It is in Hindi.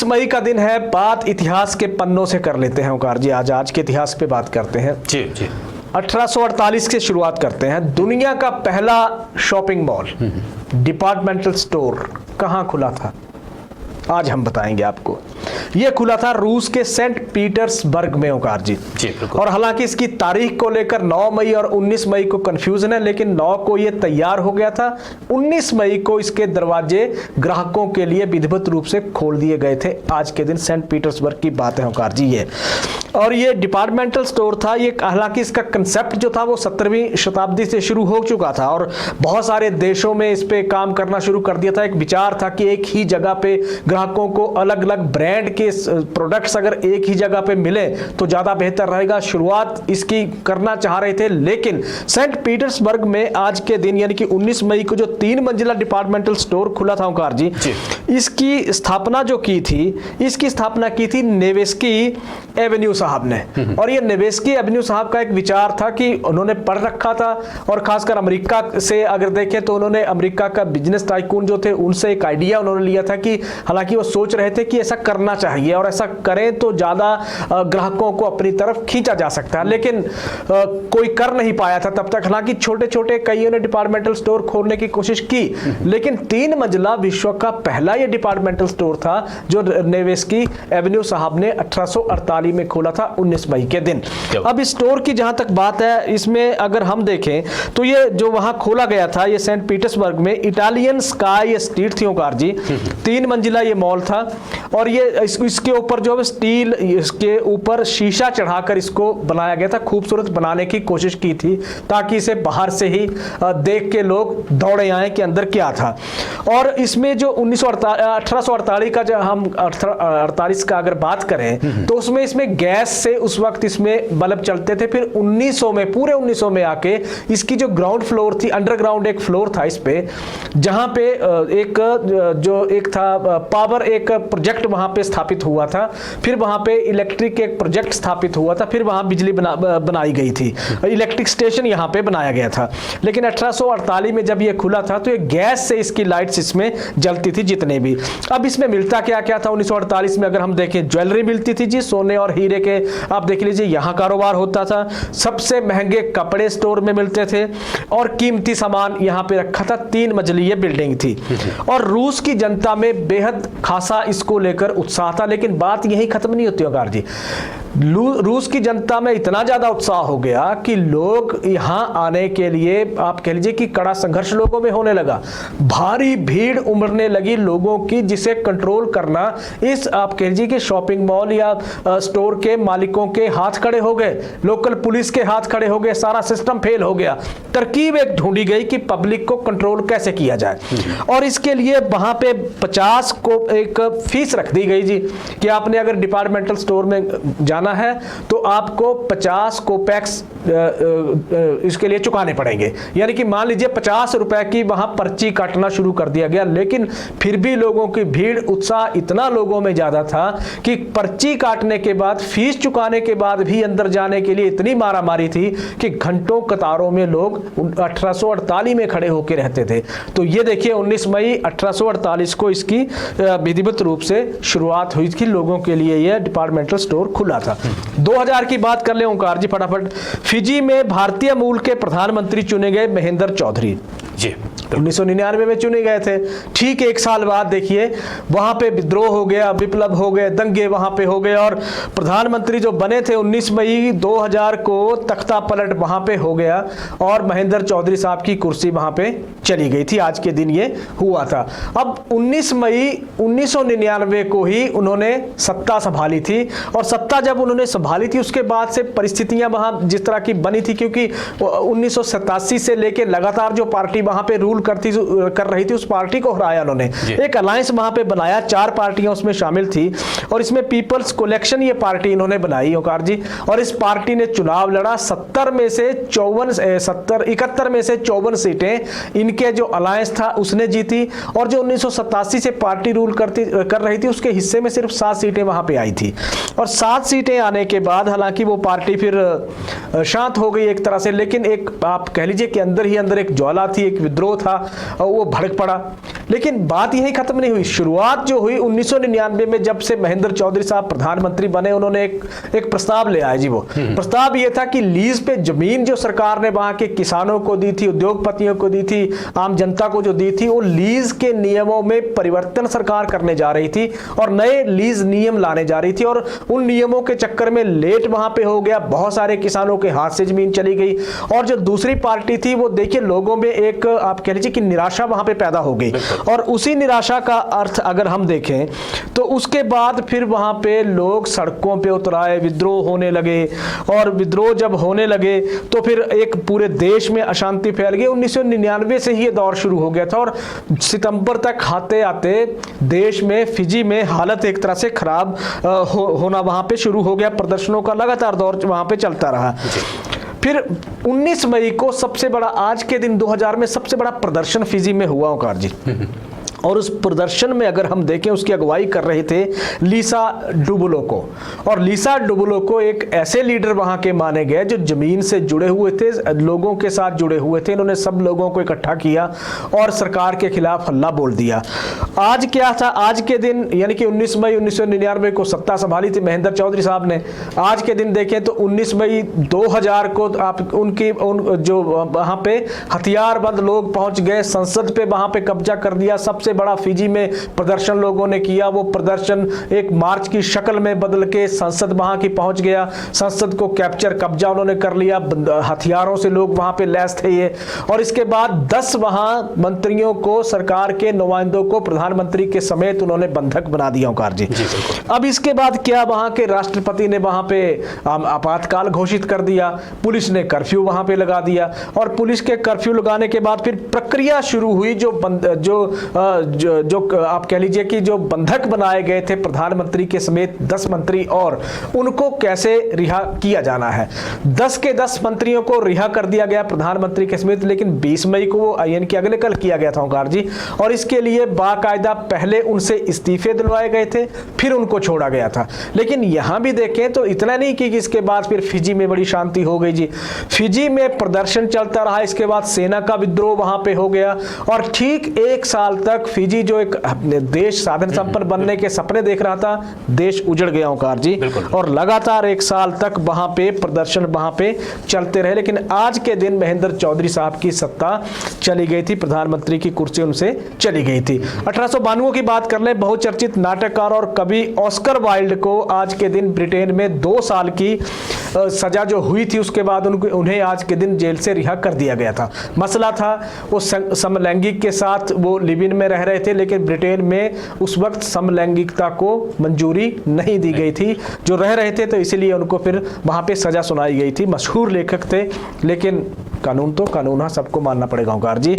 19 मई का दिन है, बात इतिहास के पन्नों से कर लेते हैं ओंकार जी। आज के इतिहास पे बात करते हैं जी जी। 1848 से शुरुआत करते हैं। दुनिया का पहला शॉपिंग मॉल, डिपार्टमेंटल स्टोर कहाँ खुला था, आज हम बताएंगे आपको। यह खुला था रूस के सेंट पीटर्सबर्ग में ओंकार जी। और हालांकि इसकी तारीख को लेकर 9 मई और 19 मई को कंफ्यूजन है, लेकिन 9 को यह तैयार हो गया था। 19 मई को इसके दरवाजे ग्राहकों के लिए विधिवत रूप से खोल दिए गए थे। आज के दिन सेंट पीटर्सबर्ग की बात है ओंकार जी ये। और ये डिपार्टमेंटल स्टोर था ये, हालांकि इसका कंसेप्ट जो था वो 17वीं शताब्दी से शुरू हो चुका था और बहुत सारे देशों में इस पे काम करना शुरू कर दिया था। एक विचार था कि एक ही जगह पे ग्राहकों को अलग अलग ब्रांड के प्रोडक्ट्स अगर एक ही जगह पे मिले तो ज्यादा बेहतर रहेगा। शुरुआत इसकी करना चाह रहे थे, लेकिन सेंट पीटर्सबर्ग में आज के दिन यानी कि 19 मई को जो 3 मंजिला डिपार्टमेंटल स्टोर खुला था ओंकार जी, इसकी स्थापना जो की थी, इसकी स्थापना की थी नेवेस्की एवेन्यू साहब ने। और ये नेवेस्की एवेन्यू साहब का एक विचार था कि उन्होंने पढ़ रखा था और खासकर अमेरिका से अगर देखें तो उन्होंने अमेरिका का बिजनेस टाइकून जो थे उनसे एक आइडिया उन्होंने लिया था कि हालांकि वो सोच रहे थे कि ऐसा करना चाहिए और ऐसा करें तो ज्यादा ग्राहकों को अपनी तरफ खींचा जा सकता है, लेकिन कोई कर नहीं पाया था तब तक। हालांकि छोटे छोटे कईयों ने डिपार्टमेंटल स्टोर खोलने की कोशिश की, लेकिन 3 मंजिला विश्व का पहला ये डिपार्टमेंटल स्टोर था जो नेवेस्की एवेन्यू साहब ने 1848 में खोला था 19 मई के दिन। अब इस स्टोर की जहां तक बात है, इसमें अगर हम देखें तो ये जो वहां खोला गया था ये सेंट पीटर्सबर्ग में इटालियन स्काई स्ट्रीट थी ओंकार जी। 3 मंजिला ये मॉल था और ये इसके ऊपर जो है स्टील, इसके ऊपर शीशा चढ़ाकर इसको बनाया गया था, खूबसूरत बनाने की कोशिश की थी ताकि इसे बाहर से ही देख के लोग दौड़े आए कि अंदर क्या था। और इसमें जो 1848 का जो हम 48 का अगर बात करें तो उसमें इसमें गैस से उस वक्त इसमें बल्ब चलते थे। फिर 1900 में, पूरे 1900 में आके इसकी जो ग्राउंड फ्लोर थी, अंडरग्राउंड एक फ्लोर था इस पे, जहां पे एक था पावर एक प्रोजेक्ट वहां पे स्थापित हुआ था। फिर वहां पे इलेक्ट्रिक एक प्रोजेक्ट स्थापित हुआ था, फिर वहां बिजली बनाई गई थी, इलेक्ट्रिक स्टेशन यहां पे बनाया गया था। लेकिन 1848 में जब ये खुला था तो ये गैस से इसकी लाइट्स इसमें जलती थी जितने भी। अब इसमें मिलता क्या क्या था 1948 में, अगर हम देखें ज्वेलरी मिलती थी जी, सोने और हीरे के आप देख लीजिए यहां कारोबार होता था। सबसे महंगे कपड़े स्टोर में मिलते थे और कीमती सामान यहां पे रखा था। 3 मंजिली ये बिल्डिंग थी और रूस की जनता में बेहद खासा इसको लेकर उत्साह था। लेकिन बात यही खत्म नहीं होती ओंकार जी, रूस की जनता में इतना ज्यादा उत्साह हो गया कि लोग यहां आने के लिए आप कह लीजिए कि कड़ा संघर्ष लोगों में होने लगा। भारी भीड़ उमड़ने लगी लोगों की, जिसे कंट्रोल करना इस आप कह लीजिए कि शॉपिंग मॉल या स्टोर के मालिकों के हाथ खड़े हो गए, लोकल पुलिस के हाथ खड़े हो गए, सारा सिस्टम फेल हो गया। तरकीब एक ढूंढी गई कि पब्लिक को कंट्रोल कैसे किया जाए और इसके लिए वहां पे 50 को एक फीस रख दी गई जी कि आपने अगर डिपार्टमेंटल स्टोर में जाना है तो आपको 50 कोपेक्स इसके लिए चुकाने पड़ेंगे। यानी कि मान लीजिए 50 रुपए की वहां पर्ची काटना शुरू कर दिया गया। लेकिन फिर भी लोगों की भीड़, उत्साह इतना लोगों में ज्यादा था कि पर्ची काटने के बाद, फीस चुकाने के बाद भी अंदर जाने के लिए इतनी मारामारी थी कि घंटों कतारों में लोग 1848 में खड़े होकर रहते थे। तो ये देखिए 19 मई 1848 को इसकी विधिवत रूप से शुरुआत हुई थी, लोगों के लिए यह डिपार्टमेंटल स्टोर खुला था। 2000 की बात कर ले ओंकार जी फटाफट। फिजी में भारतीय मूल के प्रधानमंत्री चुने गए महेंद्र चौधरी जी, 1999 में चुने गए थे। ठीक 1 साल बाद देखिए वहां पे विद्रोह हो गया, विप्लव हो गए, दंगे वहां पे हो गए और प्रधानमंत्री जो बने थे 19 मई 2000 को तख्ता पलट वहां पे हो गया और महेंद्र चौधरी साहब की कुर्सी वहां पे चली गई थी। आज के दिन ये हुआ था। अब 19 मई 1999 को ही उन्होंने सत्ता संभाली थी और सत्ता जब उन्होंने संभाली थी उसके बाद से परिस्थितियां वहां जिस तरह की बनी थी, क्योंकि 1987 से लेकर लगातार जो पार्टी वहां पे रूल कर रही थी उस पार्टी को हराया उन्होंने। एक अलायंस वहां पे बनाया, 4 पार्टियां उसमें शामिल थी और इसमें पीपल्स कलेक्शन ये पार्टी इन्होंने बनाई ओंकार जी। और इस पार्टी ने चुनाव लड़ा, 71 में से 54 सीटें इनके जो अलायंस था उसने जीती और जो 1987 से पार्टी रूल कर रही थी उसके हिस्से में सिर्फ 7 सीटें वहां पे आई थी। और 7 सीटें आने के बाद हालांकि वो पार्टी फिर शांत हो गई एक तरह से, लेकिन एक आप कह लीजिए कि अंदर ही अंदर एक ज्वाला थी, एक विद्रोह था और वो भड़क पड़ा। लेकिन बात यही खत्म नहीं हुई। शुरुआत जो हुई 1999 में, जब से महेंद्र चौधरी साहब प्रधानमंत्री बने, उन्होंने एक प्रस्ताव ले आए जी। वो प्रस्ताव ये था कि लीज पे जमीन जो सरकार ने वहां के किसानों को दी थी, उद्योगपतियों को दी थी, आम जनता को जो दी थी, वो लीज के नियमों में परिवर्तन सरकार करने जा रही थी और नए लीज नियम लाने जा रही थी। और उन नियमों के चक्कर में लेट वहां पे हो गया, बहुत सारे किसानों के हाथ से जमीन चली गई। और जो दूसरी पार्टी थी, वो देखिए लोगों में एक आप कह लीजिए कि निराशा वहां पे पैदा हो गई। और उसी निराशा का अर्थ अगर हम देखें तो उसके बाद फिर वहां पे लोग सड़कों पे उतर आए, विद्रोह होने लगे। और विद्रोह जब होने लगे तो फिर एक पूरे देश में अशांति फैल गई। 1999 से ही ये दौर शुरू हो गया था और सितंबर तक आते आते देश में, फिजी में हालत एक तरह से खराब होना वहां पे शुरू हो गया। प्रदर्शनों का लगातार दौर वहां पे चलता रहा। फिर 19 मई को सबसे बड़ा, आज के दिन 2000 में सबसे बड़ा प्रदर्शन फिजी में हुआ ओंकार जी। और उस प्रदर्शन में अगर हम देखें, उसकी अगुवाई कर रहे थे लिसा डुबुलोको। और लिसा डुबुलोको एक ऐसे लीडर वहां के माने गए जो जमीन से जुड़े हुए थे, लोगों के साथ जुड़े हुए थे। इन्होंने सब लोगों को इकट्ठा किया और सरकार के खिलाफ हल्ला बोल दिया। आज क्या था, आज के दिन यानी कि 19 मई 1999 को सत्ता संभाली थी महेंद्र चौधरी साहब ने। आज के दिन देखें तो 19 मई 2000 को आप जो वहां पे हथियारबंद लोग पहुंच गए, संसद पे वहां पे कब्जा कर दिया। सबसे बड़ा फिजी में प्रदर्शन लोगों ने किया। वो प्रदर्शन एक मार्च की शक्ल में बदल के संसद वहां की पहुंच गया। संसद को कैप्चर, कब्जा उन्होंने कर लिया। हथियारों से लोग वहां पे लैस थे ये। और इसके बाद 10 वहां मंत्रियों को, सरकार के नुमाइंदों को प्रधानमंत्री के समेत उन्होंने बंधक बना दिया ओंकार जी। अब इसके बाद क्या, वहां के राष्ट्रपति ने वहां पे आपातकाल घोषित कर दिया। पुलिस ने कर्फ्यू वहां पे लगा दिया। और पुलिस के कर्फ्यू लगाने के बाद फिर प्रक्रिया शुरू हुई। जो आप कह लीजिए कि जो बंधक बनाए गए थे प्रधानमंत्री के समेत 10 मंत्री, और उनको कैसे रिहा किया जाना है। 10 के 10 मंत्रियों को रिहा कर दिया गया प्रधानमंत्री के समेत, लेकिन 20 मई को वो यानी कि अगले कल किया गया था ओंकार जी। और इसके लिए बाकायदा पहले उनसे इस्तीफे दिलवाए गए थे, फिर उनको छोड़ा गया था। लेकिन यहां भी देखें तो इतना नहीं कि इसके बाद फिर फिजी में बड़ी शांति हो गई जी। फिजी में प्रदर्शन चलता रहा, इसके बाद सेना का विद्रोह वहां पे हो गया। और ठीक 1 साल तक फिजी जो एक देश साधन संपन्न बनने के सपने देख रहा था, देश उजड़ गया ओंकार जी। और लगातार 1 साल तक वहां पे प्रदर्शन वहां पे चलते रहे। लेकिन आज के दिन महेंद्र चौधरी साहब की सत्ता चली गई थी, प्रधानमंत्री की कुर्सी उनसे चली गई थी। 1892 की बात कर ले, बहुचर्चित नाटककार और कवि ऑस्कर वाइल्ड को आज के दिन ब्रिटेन में 2 साल की सजा जो हुई थी, उसके बाद उन्हें आज के दिन जेल से रिहा कर दिया गया था। मसला था वो समलैंगिक के साथ वो लिव इन में रह रहे थे, लेकिन ब्रिटेन में उस वक्त समलैंगिकता को मंजूरी नहीं दी गई थी। जो रह रहे थे तो इसीलिए उनको फिर वहां पे सजा सुनाई गई थी। मशहूर लेखक थे, लेकिन कानून तो कानून है, सबको मानना पड़ेगा ओंकार जी।